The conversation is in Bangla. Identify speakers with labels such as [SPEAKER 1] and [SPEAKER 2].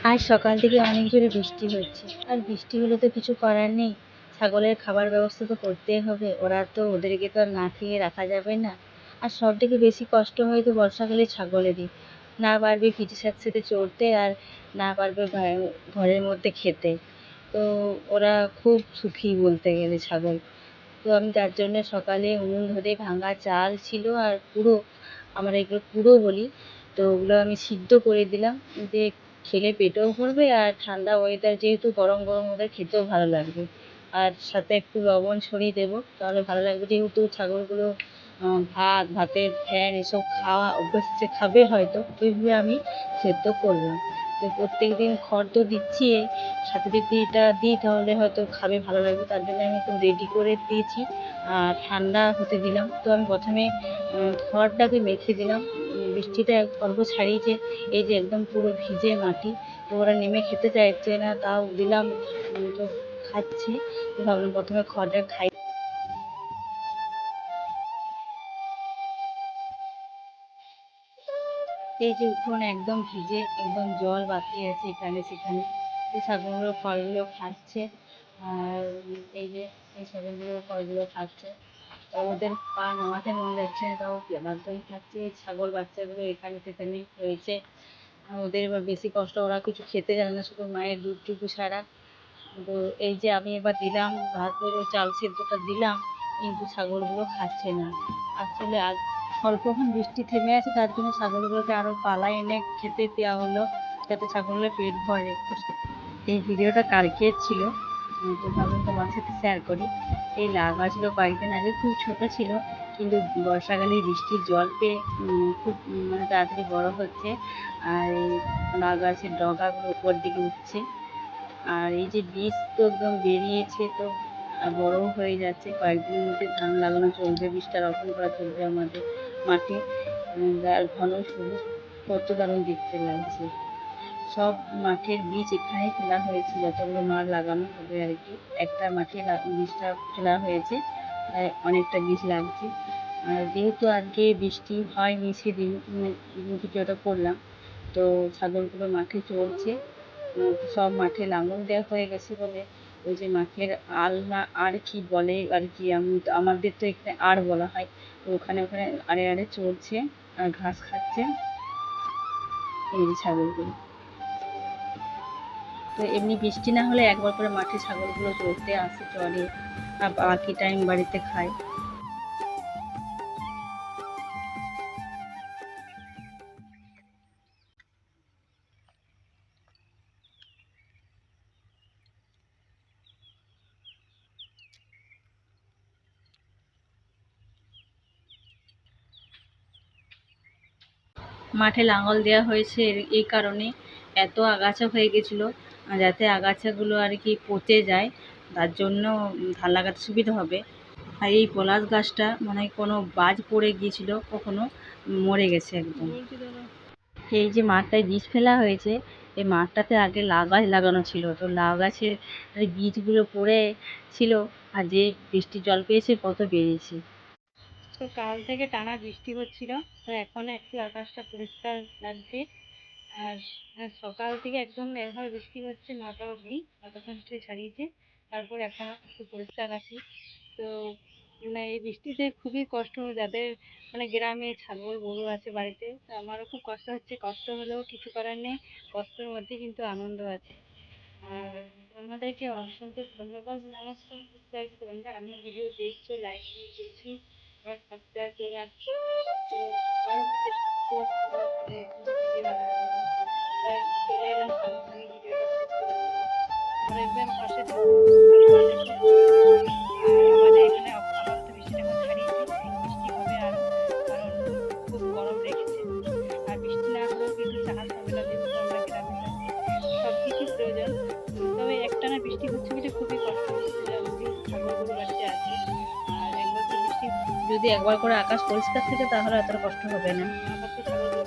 [SPEAKER 1] আজ সকাল থেকে অনেক জোরে বৃষ্টি হচ্ছে, আর বৃষ্টি হলে তো কিছু করার নেই। ছাগলের খাবার ব্যবস্থা তো করতেই হবে, ওদেরকে তো আর না খেয়ে রাখা যাবে না। আর সব থেকে বেশি কষ্ট হয় তো বর্ষাকালে ছাগলেরই। না পারবে পিঠের সাথে চড়তে, আর না পারবে ঘরের মধ্যে খেতে। তো ওরা খুব সুখী বলতে গেলে ছাগল। তো আমি তার জন্য সকালে উনুন ধরে ভাঙা চাল ছিল আর কুড়ো, আমরা এগুলো কুড়ো বলি। তো ওগুলো আমি সিদ্ধ করে দিলাম, যে খেলে পেটও ভরবে, আর ঠান্ডা ওয়েদার যেহেতু গরম গরম ওদের খেতেও ভালো লাগবে। আর সাথে একটু লবণ ছড়িয়ে দেবো, তাহলে ভালো লাগবে। যেহেতু ছাগলগুলো ভাতের ফ্যান এসব খাওয়া অভ্যেস খাবে হয়তো, ওইভাবে আমি সেদ্ধ করলাম। তো প্রত্যেক দিন খড় তো দিচ্ছি, সাথে যদি এটা দিই তাহলে হয়তো খাবে, ভালো লাগবে। তার জন্য আমি একটু রেডি করে দিয়েছি আর ঠান্ডা হতে দিলাম। তো আমি প্রথমে খড়টাকে মেখে দিলাম। বৃষ্টিটা অল্প ছাড়িয়েছে, এই যে একদম পুরো ভিজে মাটি। তো ওরা নেমে খেতে চাইছে না, তাও দিলাম। তো খাচ্ছে। তো ভাবলাম প্রথমে খড়টা খাই। এই যে উঠোন একদম ভিজে, একদম জল বাকি আছে এখানে সেখানে। এই ছাগলগুলো ফলগুলো খাচ্ছে। আর এই যে এই ছাগলগুলো ফলগুলো খাচ্ছে। ওদের পা নামাতে মন যাচ্ছে না, তাও বাধ্য হয়ে খাচ্ছে। এই ছাগল বাচ্চাগুলো এখানে সেখানে রয়েছে। আর ওদের এবার বেশি কষ্ট, ওরা কিছু খেতে জানে না, শুধু মায়ের দুধটুকু ছাড়া। তো এই যে আমি এবার দিলাম ভাত, চাল সেদ্ধটা দিলাম, কিন্তু ছাগলগুলো খাচ্ছে না। আসলে আজ অল্পক্ষণ বৃষ্টি থেমে আছে, তার জন্য ছাগলগুলোকে আরও পালা এনে খেতে দেওয়া হলো, যাতে ছাগলের পেট ভরে। এই ভিডিওটা কালকের ছিল, তো ভাবলাম তোমার সাথে শেয়ার করি। এই লাউ গাছগুলো কয়েকদিন আগে খুব ছোট ছিল, কিন্তু বর্ষাকালে বৃষ্টির জল পেয়ে খুব মানে তাড়াতাড়ি বড় হচ্ছে। আর এই লাউ গাছের ডগাগুলো উপর দিকে উঠছে। আর এই যে বীজ তো একদম বেরিয়েছে, তো বড়ও হয়ে যাচ্ছে। কয়েকদিনের মধ্যে ধান লাগানো চলবে, বীজটা রোপণ করা চলবে আমাদের মাঠে। আর ঘন সবুজ, কত দারুণ দেখতে লাগছে। সব মাঠের বীজ এখানে ফেলা হয়েছে, যতগুলো মাঠ লাগানো হবে আর কি। একটা মাঠে বীজটা ফেলা হয়েছে, অনেকটা বীজ লাগছে। আর যেহেতু আজকে বৃষ্টি হয়নি সেদিন ভিডিওটা করলাম, তো ছাগলগুলো মাঠে চলছে। সব মাঠে লাঙল দেওয়া হয়ে গেছে বলে, ওই যে মাঠের আল না আর কি বলে আর কি, আমাদের তো এখানে আর বলা হয়। তো ওখানে ওখানে আড়ে আড়ে চলছে আর ঘাস খাচ্ছে এই যে ছাগলগুলো। তো এমনি বৃষ্টি না হলে একবার করে মাঠে ছাগলগুলো চড়তে আসে, চড়ে, আর বাকি টাইম বাড়িতে খায়। মাঠে লাঙল দেওয়া হয়েছে এই কারণে, এত আগাছা হয়ে গেছিলো, যাতে আগাছাগুলো আর কি পচে যায়, তার জন্য ধান লাগাতে সুবিধা হবে। আর এই পলাশ গাছটা মানে কোনো বাজ পড়ে গিয়েছিল কখনো, মরে গেছে একদম। এই যে মাঠটায় বীজ ফেলা হয়েছে, এই মাঠটাতে আগে লাউ গাছ লাগানো ছিল, তো লাউ গাছের বীজগুলো পড়ে ছিল। আর যে বৃষ্টির জল পেয়েছে কত বেড়েছে। তো কাল থেকে টানা বৃষ্টি হচ্ছিল, তো এখন একটু আকাশটা পরিষ্কার লাগছে। আর সকাল থেকে একদম এভাবে বৃষ্টি হচ্ছে 9টা অবধি, 9টা ছাড়িয়েছে। তারপর এখন একটু পরিষ্কার আছে। তো মানে এই বৃষ্টিতে খুবই কষ্ট, যাদের মানে গ্রামে ছাগল গরু আছে বাড়িতে, তো আমারও খুব কষ্ট হচ্ছে। কষ্ট হলেও কিছু করার নেই, কষ্টের মধ্যে কিন্তু আনন্দ আছে। আর তোমাদেরকে অসংখ্য ধন্যবাদ জানাচ্ছি। আমি ভিডিও দেখছো, লাইক দিচ্ছি, আবার সাবস্ক্রাইব করে রাখছি। তো চেষ্টা করবো ভিডিও বানানোর। তাই চলে এলাম সামনাসামনি ভিডিওটা করতে। দেখবেন পাশে থাকুন, ভালোবাসা দিন। আর আমাদের এখানে আপাতত বৃষ্টিটা এখন ছাড়িয়েছে, বৃষ্টি হবে আরও, কারণ খুব গরম রেখেছে। আর বৃষ্টি না হলেও কিন্তু চাষ হবে না, যেহেতু আমরা গ্রামে থাকি, সব কিছুই প্রয়োজন। তবে একটানা বৃষ্টি হচ্ছে বলে খুবই কষ্ট হচ্ছে, যেহেতু ছাগল গরু বাড়িতে আছে। আর একবার তো বৃষ্টি যদি একবার করে আকাশ পরিষ্কার থাকে তাহলে এতটা কষ্ট হবে না। আপাতত ছাগল